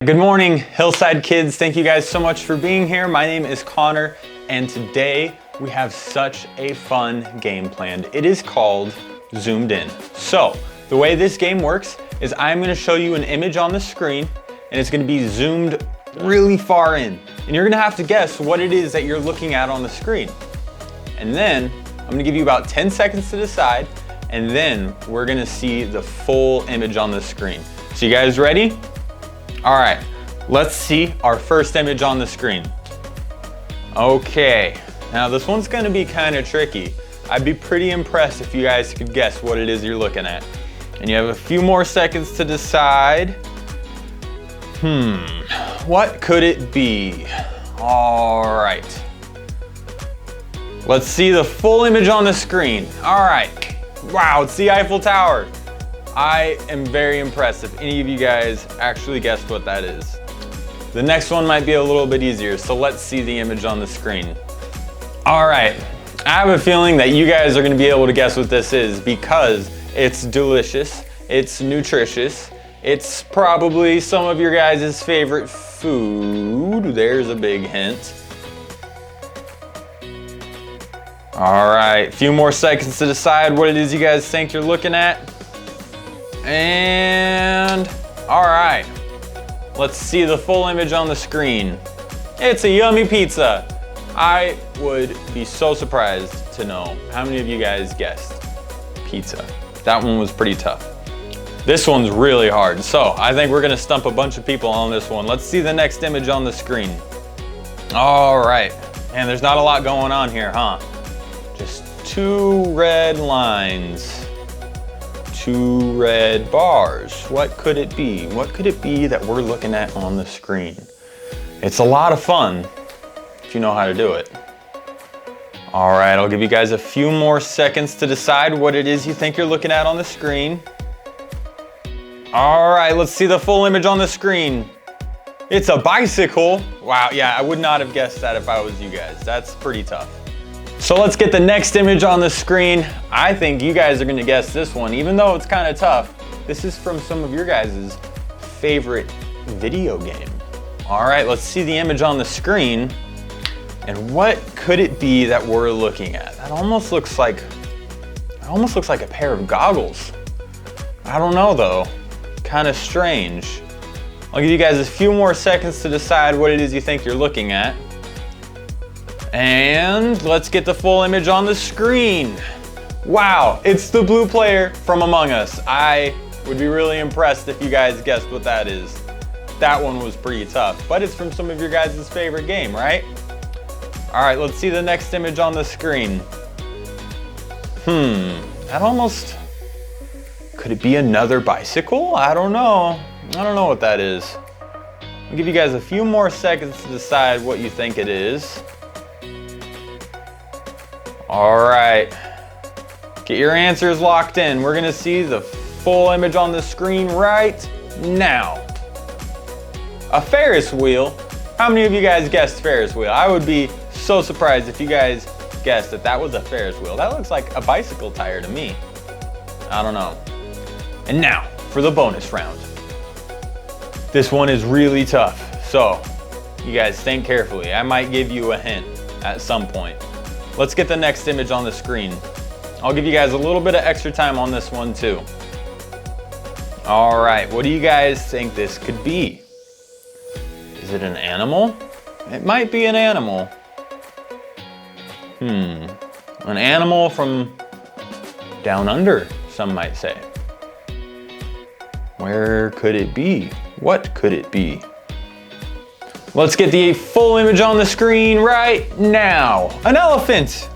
Good morning, Hillside kids. Thank you guys so much for being here. My name is Connor, and today we have such a fun game planned. It is called Zoomed In. So, the way this game works is I'm gonna show you an image on the screen, and it's gonna be zoomed really far in. And you're gonna have to guess what it is that you're looking at on the screen. And then, I'm gonna give you about 10 seconds to decide, and then we're gonna see the full image on the screen. So you guys ready? All right, let's see our first image on the screen. Okay, now this one's gonna be kind of tricky. I'd be pretty impressed if you guys could guess what it is you're looking at. And you have a few more seconds to decide. What could it be? All right. Let's see the full image on the screen. All right, wow, it's the Eiffel Tower. I am very impressed if any of you guys actually guessed what that is. The next one might be a little bit easier, so let's see the image on the screen. All right, I have a feeling that you guys are gonna be able to guess what this is because it's delicious, it's nutritious, it's probably some of your guys' favorite food. There's a big hint. All right, a few more seconds to decide what it is you guys think you're looking at. And all right, let's see the full image on the screen. It's a yummy pizza. I would be so surprised to know how many of you guys guessed pizza. That one was pretty tough. This one's really hard, so I think we're gonna stump a bunch of people on this one. Let's see the next image on the screen. All right, and there's not a lot going on here, huh? Just two red lines. Two red bars. What could it be? What could it be that we're looking at on the screen? It's a lot of fun if you know how to do it. All right, I'll give you guys a few more seconds to decide what it is you think you're looking at on the screen. All right, let's see the full image on the screen. It's a bicycle. Wow, yeah, I would not have guessed that if I was you guys. That's pretty tough. So let's get the next image on the screen. I think you guys are gonna guess this one, even though it's kind of tough. This is from some of your guys' favorite video game. All right, let's see the image on the screen. And what could it be that we're looking at? That almost looks like a pair of goggles. I don't know though, kind of strange. I'll give you guys a few more seconds to decide what it is you think you're looking at. And let's get the full image on the screen. Wow, it's the blue player from Among Us. I would be really impressed if you guys guessed what that is. That one was pretty tough, but it's from some of your guys' favorite game, right? All right, let's see the next image on the screen. That almost, could it be another bicycle? I don't know. I don't know what that is. I'll give you guys a few more seconds to decide what you think it is. All right, get your answers locked in. We're gonna see the full image on the screen right now. A Ferris wheel. How many of you guys guessed Ferris wheel? I would be so surprised if you guys guessed that that was a Ferris wheel. That looks like a bicycle tire to me. I don't know. And now for the bonus round. This one is really tough, so you guys think carefully. I might give you a hint at some point. Let's get the next image on the screen. I'll give you guys a little bit of extra time on this one too. All right, what do you guys think this could be? Is it an animal? It might be an animal. An animal from down under, some might say. Where could it be? What could it be? Let's get the full image on the screen right now. An elephant.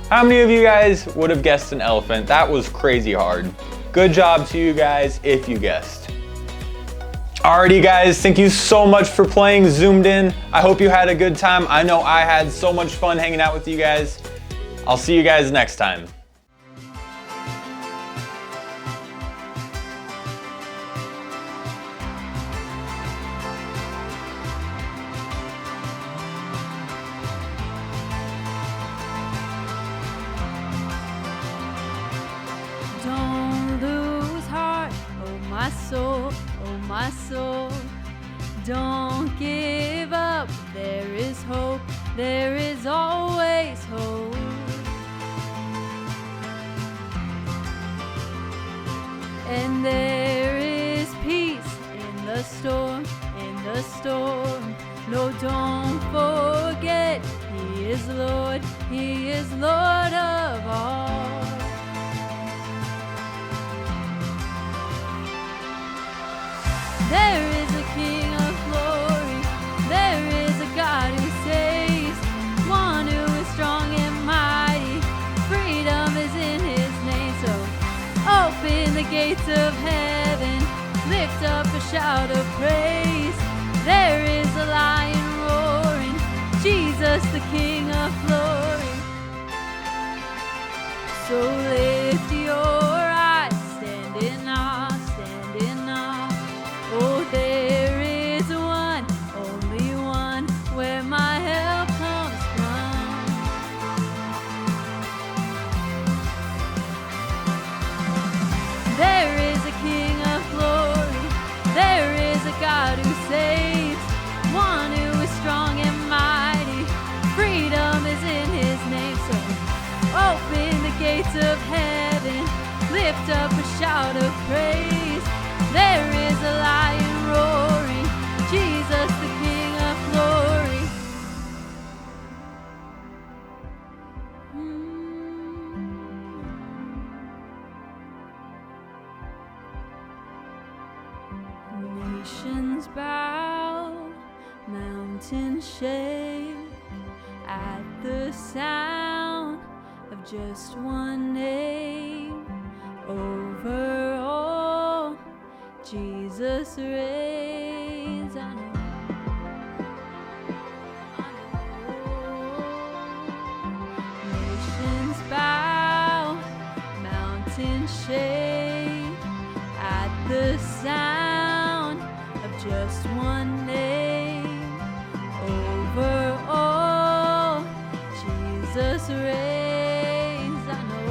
How many of you guys would have guessed an elephant? That was crazy hard. Good job to you guys if you guessed. Alrighty guys, thank you so much for playing Zoomed In. I hope you had a good time. I know I had so much fun hanging out with you guys. I'll see you guys next time. my soul. Don't give up, there is hope, there is always hope. And there is peace in the storm, in the storm. No, don't forget, He is Lord of all. There is a King of glory, there is a God who saves, one who is strong and mighty, freedom is in His name. So open the gates of heaven, lift up a shout of praise. There is a lion roaring, Jesus the King of glory. So lift your eyes, stand in awe, stand in awe. Oh, there is one, only one, where my help comes from. There is a King of glory, there is a God who saves, one who is strong and mighty, freedom is in His name. So open the gates of heaven, lift up a shout of praise. There is a lion roaring, Jesus the King of glory. Nations bow, mountains shake at the sound of just one name. Over all, Jesus reigns. I know. Nations bow, mountains shake at the sound of just one name. Over all, Jesus reigns. I know.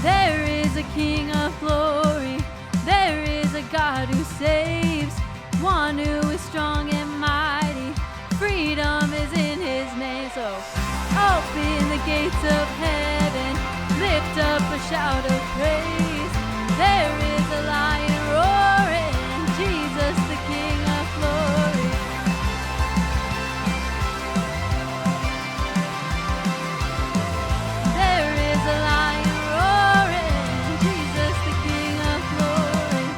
There is a King of glory, there is a God who saves, one who is strong and mighty, freedom is in His name. So open the gates of heaven, lift up a shout of praise. There is a lion roaring, Jesus the King of glory. There is a lion roaring, Jesus the King of glory.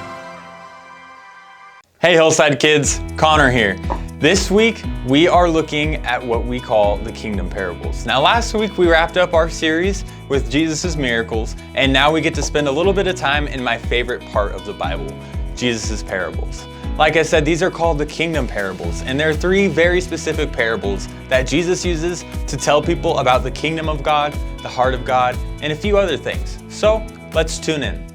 Hey Hillside kids, Connor here. This week, we are looking at what we call the Kingdom Parables. Now last week we wrapped up our series with Jesus' miracles, and now we get to spend a little bit of time in my favorite part of the Bible, Jesus' parables. Like I said, these are called the Kingdom Parables, and there are three very specific parables that Jesus uses to tell people about the kingdom of God, the heart of God, and a few other things. So let's tune in.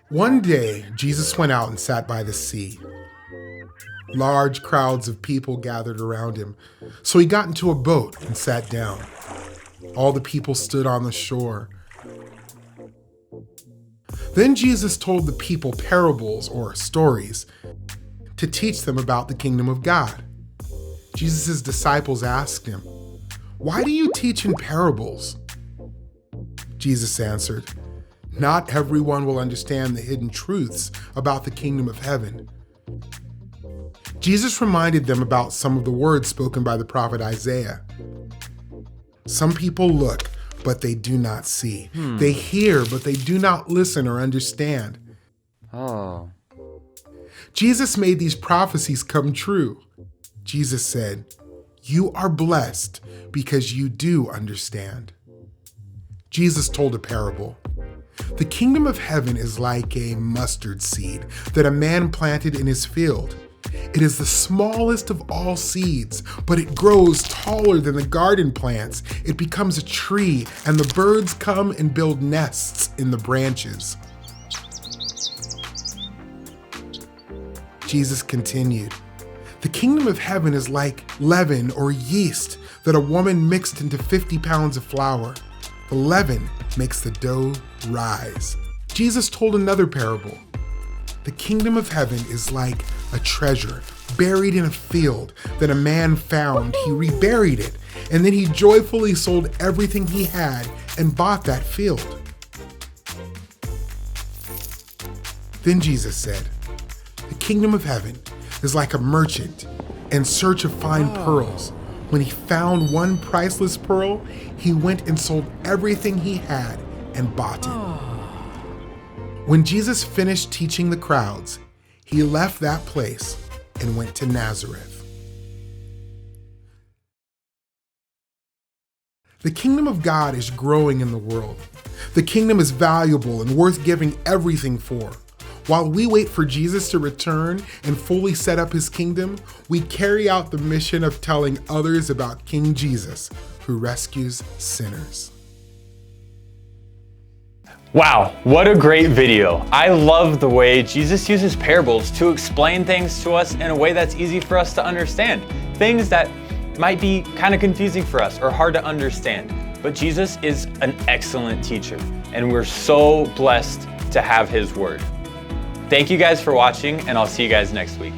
One day, Jesus went out and sat by the sea. Large crowds of people gathered around him, so he got into a boat and sat down. All the people stood on the shore. Then Jesus told the people parables or stories to teach them about the kingdom of God. Jesus' disciples asked him, "Why do you teach in parables?" Jesus answered, "Not everyone will understand the hidden truths about the kingdom of heaven." Jesus reminded them about some of the words spoken by the prophet Isaiah. Some people look, but they do not see. They hear, but they do not listen or understand. Oh. Jesus made these prophecies come true. Jesus said, "You are blessed because you do understand." Jesus told a parable. The kingdom of heaven is like a mustard seed that a man planted in his field. It is the smallest of all seeds, but it grows taller than the garden plants. It becomes a tree, and the birds come and build nests in the branches. Jesus continued, "The kingdom of heaven is like leaven or yeast that a woman mixed into 50 pounds of flour. The leaven makes the dough rise." Jesus told another parable. The kingdom of heaven is like a treasure buried in a field that a man found. He reburied it, and then he joyfully sold everything he had and bought that field. Then Jesus said, "The kingdom of heaven is like a merchant in search of fine pearls. When he found one priceless pearl, he went and sold everything he had and bought it." When Jesus finished teaching the crowds, he left that place and went to Nazareth. The kingdom of God is growing in the world. The kingdom is valuable and worth giving everything for. While we wait for Jesus to return and fully set up his kingdom, we carry out the mission of telling others about King Jesus, who rescues sinners. Wow, what a great video. I love the way Jesus uses parables to explain things to us in a way that's easy for us to understand. Things that might be kind of confusing for us or hard to understand. But Jesus is an excellent teacher, and we're so blessed to have his word. Thank you guys for watching, and I'll see you guys next week.